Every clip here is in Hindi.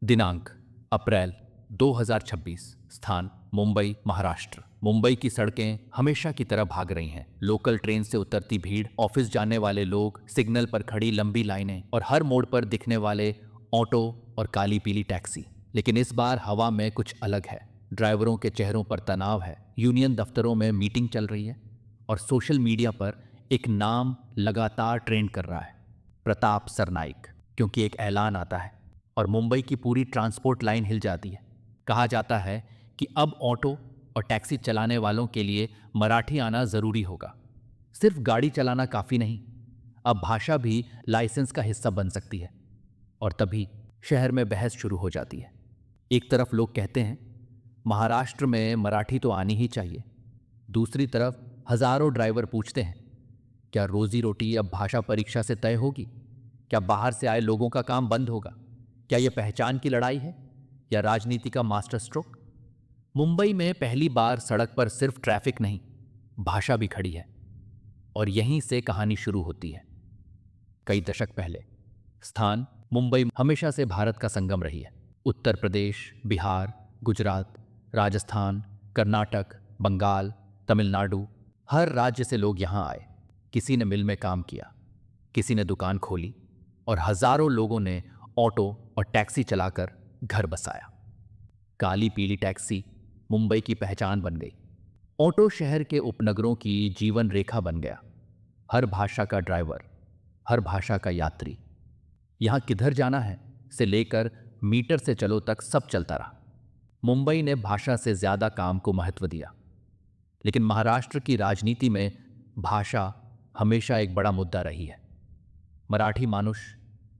दिनांक अप्रैल 2026। स्थान मुंबई महाराष्ट्र। मुंबई की सड़कें हमेशा की तरह भाग रही हैं। लोकल ट्रेन से उतरती भीड़, ऑफिस जाने वाले लोग, सिग्नल पर खड़ी लंबी लाइनें और हर मोड़ पर दिखने वाले ऑटो और काली पीली टैक्सी। लेकिन इस बार हवा में कुछ अलग है। ड्राइवरों के चेहरों पर तनाव है, यूनियन दफ्तरों में मीटिंग चल रही है और सोशल मीडिया पर एक नाम लगातार ट्रेंड कर रहा है, प्रताप सरनाइक। क्योंकि एक ऐलान आता है और मुंबई की पूरी ट्रांसपोर्ट लाइन हिल जाती है। कहा जाता है कि अब ऑटो और टैक्सी चलाने वालों के लिए मराठी आना ज़रूरी होगा। सिर्फ गाड़ी चलाना काफ़ी नहीं, अब भाषा भी लाइसेंस का हिस्सा बन सकती है। और तभी शहर में बहस शुरू हो जाती है। एक तरफ लोग कहते हैं महाराष्ट्र में मराठी तो आनी ही चाहिए। दूसरी तरफ हजारों ड्राइवर पूछते हैं क्या रोजी रोटी अब भाषा परीक्षा से तय होगी? क्या बाहर से आए लोगों का काम बंद होगा? क्या यह पहचान की लड़ाई है या राजनीति का मास्टर स्ट्रोक? मुंबई में पहली बार सड़क पर सिर्फ ट्रैफिक नहीं, भाषा भी खड़ी है। और यहीं से कहानी शुरू होती है। कई दशक पहले। स्थान मुंबई हमेशा से भारत का संगम रही है। उत्तर प्रदेश, बिहार, गुजरात, राजस्थान, कर्नाटक, बंगाल, तमिलनाडु, हर राज्य से लोग यहां आए। किसी ने मिल में काम किया, किसी ने दुकान खोली और हजारों लोगों ने ऑटो और टैक्सी चलाकर घर बसाया। काली पीली टैक्सी मुंबई की पहचान बन गई। ऑटो शहर के उपनगरों की जीवन रेखा बन गया। हर भाषा का ड्राइवर, हर भाषा का यात्री। यहाँ किधर जाना है से लेकर मीटर से चलो तक सब चलता रहा। मुंबई ने भाषा से ज्यादा काम को महत्व दिया। लेकिन महाराष्ट्र की राजनीति में भाषा हमेशा एक बड़ा मुद्दा रही है। मराठी मानुष,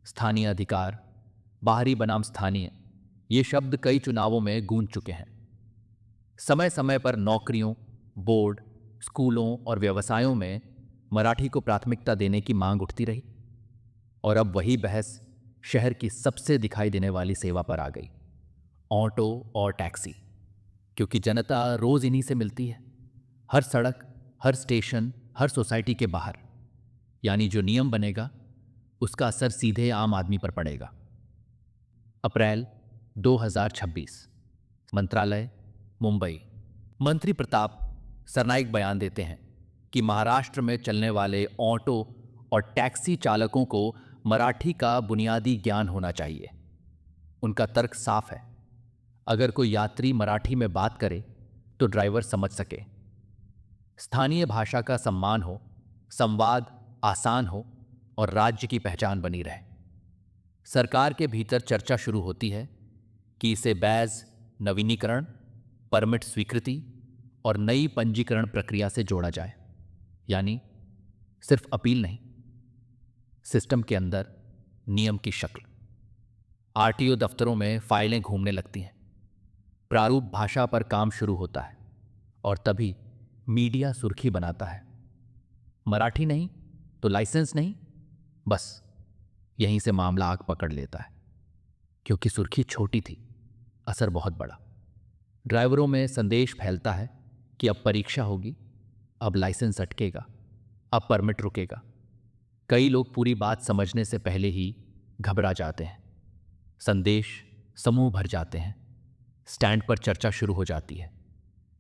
स्थानीय अधिकार, बाहरी बनाम स्थानीय, ये शब्द कई चुनावों में गूंज चुके हैं। समय समय पर नौकरियों, बोर्ड, स्कूलों और व्यवसायों में मराठी को प्राथमिकता देने की मांग उठती रही। और अब वही बहस शहर की सबसे दिखाई देने वाली सेवा पर आ गई, ऑटो और टैक्सी। क्योंकि जनता रोज इन्हीं से मिलती है, हर सड़क, हर स्टेशन, हर सोसाइटी के बाहर। यानी जो नियम बनेगा उसका असर सीधे आम आदमी पर पड़ेगा। अप्रैल 2026। मंत्रालय, मुंबई। मंत्री प्रताप सरनाइक बयान देते हैं कि महाराष्ट्र में चलने वाले ऑटो और टैक्सी चालकों को मराठी का बुनियादी ज्ञान होना चाहिए। उनका तर्क साफ है, अगर कोई यात्री मराठी में बात करे तो ड्राइवर समझ सके, स्थानीय भाषा का सम्मान हो, संवाद आसान हो और राज्य की पहचान बनी रहे। सरकार के भीतर चर्चा शुरू होती है कि इसे बैज नवीनीकरण, परमिट स्वीकृति और नई पंजीकरण प्रक्रिया से जोड़ा जाए। यानी सिर्फ अपील नहीं, सिस्टम के अंदर नियम की शक्ल। आरटीओ दफ्तरों में फाइलें घूमने लगती हैं, प्रारूप भाषा पर काम शुरू होता है और तभी मीडिया सुर्खी बनाता है, मराठी नहीं तो लाइसेंस नहीं। बस यहीं से मामला आग पकड़ लेता है। क्योंकि सुर्खी छोटी थी, असर बहुत बड़ा। ड्राइवरों में संदेश फैलता है कि अब परीक्षा होगी, अब लाइसेंस अटकेगा, अब परमिट रुकेगा। कई लोग पूरी बात समझने से पहले ही घबरा जाते हैं। संदेश समूह भर जाते हैं, स्टैंड पर चर्चा शुरू हो जाती है।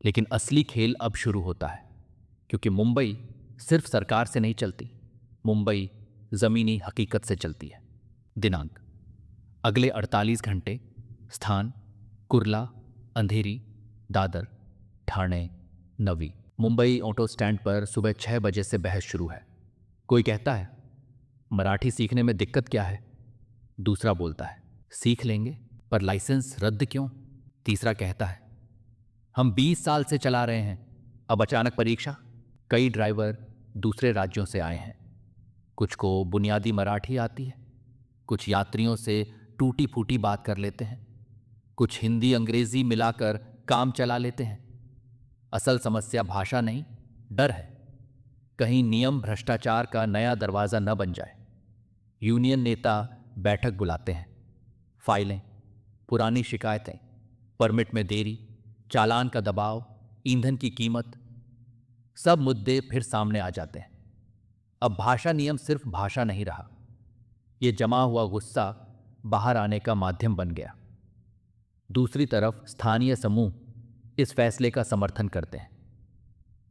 लेकिन असली खेल अब शुरू होता है, क्योंकि मुंबई सिर्फ सरकार से नहीं चलती, मुंबई जमीनी हकीकत से चलती है। दिनांक अगले 48 घंटे। स्थान कुर्ला, अंधेरी, दादर, ठाणे, नवी। मुंबई ऑटो स्टैंड पर सुबह 6 बजे से बहस शुरू है। कोई कहता है मराठी सीखने में दिक्कत क्या है? दूसरा बोलता है सीख लेंगे, पर लाइसेंस रद्द क्यों? तीसरा कहता है हम 20 साल से चला रहे हैं, अब अचानक परीक्षा। कई ड्राइवर दूसरे राज्यों से आए हैं। कुछ को बुनियादी मराठी आती है, कुछ यात्रियों से टूटी फूटी बात कर लेते हैं, कुछ हिंदी अंग्रेजी मिलाकर काम चला लेते हैं। असल समस्या भाषा नहीं, डर है, कहीं नियम भ्रष्टाचार का नया दरवाज़ा न बन जाए। यूनियन नेता बैठक बुलाते हैं। फाइलें, पुरानी शिकायतें, परमिट में देरी, चालान का दबाव, ईंधन की कीमत, सब मुद्दे फिर सामने आ जाते हैं। अब भाषा नियम सिर्फ भाषा नहीं रहा, ये जमा हुआ गुस्सा बाहर आने का माध्यम बन गया। दूसरी तरफ स्थानीय समूह इस फैसले का समर्थन करते हैं।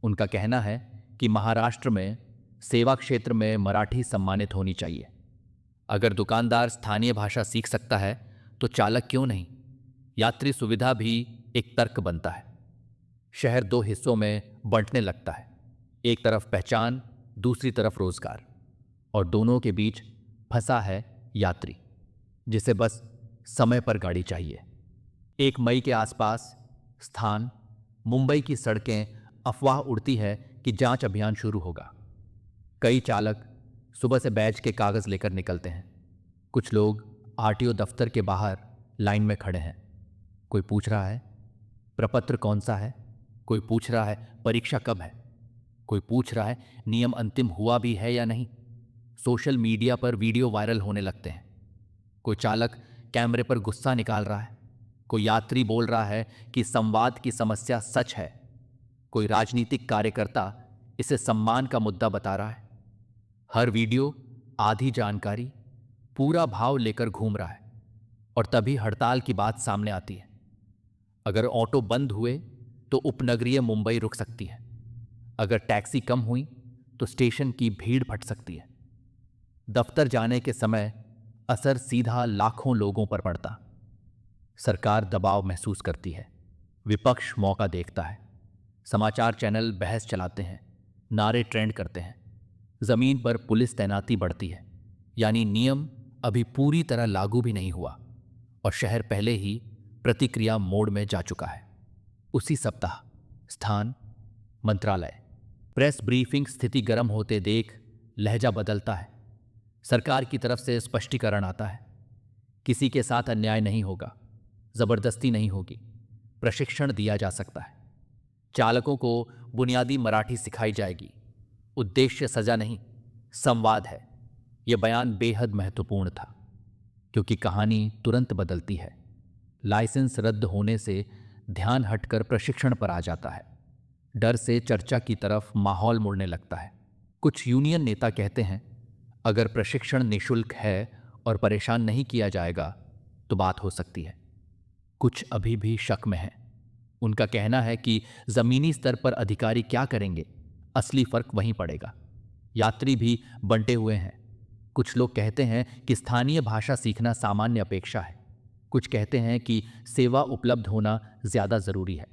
उनका कहना है कि महाराष्ट्र में सेवा क्षेत्र में मराठी सम्मानित होनी चाहिए। अगर दुकानदार स्थानीय भाषा सीख सकता है तो चालक क्यों नहीं? यात्री सुविधा भी एक तर्क बनता है। शहर दो हिस्सों में बंटने लगता है, एक तरफ पहचान, दूसरी तरफ रोजगार, और दोनों के बीच फंसा है यात्री, जिसे बस समय पर गाड़ी चाहिए। 1 मई के आसपास स्थान मुंबई की सड़कें अफवाह उड़ती है कि जांच अभियान शुरू होगा। कई चालक सुबह से बैच के कागज लेकर निकलते हैं। कुछ लोग आरटीओ दफ्तर के बाहर लाइन में खड़े हैं। कोई पूछ रहा है प्रपत्र कौन सा है, कोई पूछ रहा है परीक्षा कब है, कोई पूछ रहा है नियम अंतिम हुआ भी है या नहीं। सोशल मीडिया पर वीडियो वायरल होने लगते हैं। कोई चालक कैमरे पर गुस्सा निकाल रहा है, कोई यात्री बोल रहा है कि संवाद की समस्या सच है, कोई राजनीतिक कार्यकर्ता इसे सम्मान का मुद्दा बता रहा है। हर वीडियो आधी जानकारी, पूरा भाव लेकर घूम रहा है, और तभी हड़ताल की बात सामने आती है। अगर ऑटो बंद हुए तो उपनगरीय मुंबई रुक सकती है। अगर टैक्सी कम हुई तो स्टेशन की भीड़ फट सकती है। दफ्तर जाने के समय असर सीधा लाखों लोगों पर पड़ता। सरकार दबाव महसूस करती है, विपक्ष मौका देखता है, समाचार चैनल बहस चलाते हैं, नारे ट्रेंड करते हैं, जमीन पर पुलिस तैनाती बढ़ती है। यानी नियम अभी पूरी तरह लागू भी नहीं हुआ और शहर पहले ही प्रतिक्रिया मोड में जा चुका है। उसी सप्ताह स्थान मंत्रालय प्रेस ब्रीफिंग, स्थिति गर्म होते देख लहजा बदलता है। सरकार की तरफ से स्पष्टीकरण आता है, किसी के साथ अन्याय नहीं होगा, जबरदस्ती नहीं होगी, प्रशिक्षण दिया जा सकता है, चालकों को बुनियादी मराठी सिखाई जाएगी, उद्देश्य सजा नहीं संवाद है। यह बयान बेहद महत्वपूर्ण था क्योंकि कहानी तुरंत बदलती है। लाइसेंस रद्द होने से ध्यान हटकर प्रशिक्षण पर आ जाता है। डर से चर्चा की तरफ माहौल मुड़ने लगता है। कुछ यूनियन नेता कहते हैं अगर प्रशिक्षण निःशुल्क है और परेशान नहीं किया जाएगा तो बात हो सकती है। कुछ अभी भी शक में हैं। उनका कहना है कि जमीनी स्तर पर अधिकारी क्या करेंगे, असली फर्क वहीं पड़ेगा। यात्री भी बंटे हुए हैं। कुछ लोग कहते हैं कि स्थानीय भाषा सीखना सामान्य अपेक्षा है, कुछ कहते हैं कि सेवा उपलब्ध होना ज्यादा जरूरी है।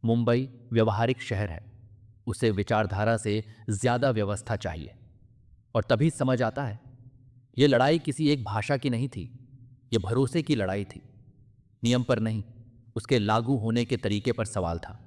मुंबई व्यवहारिक शहर है, उसे विचारधारा से ज्यादा व्यवस्था चाहिए। और तभी समझ आता है ये लड़ाई किसी एक भाषा की नहीं थी, ये भरोसे की लड़ाई थी। नियम पर नहीं, उसके लागू होने के तरीके पर सवाल था।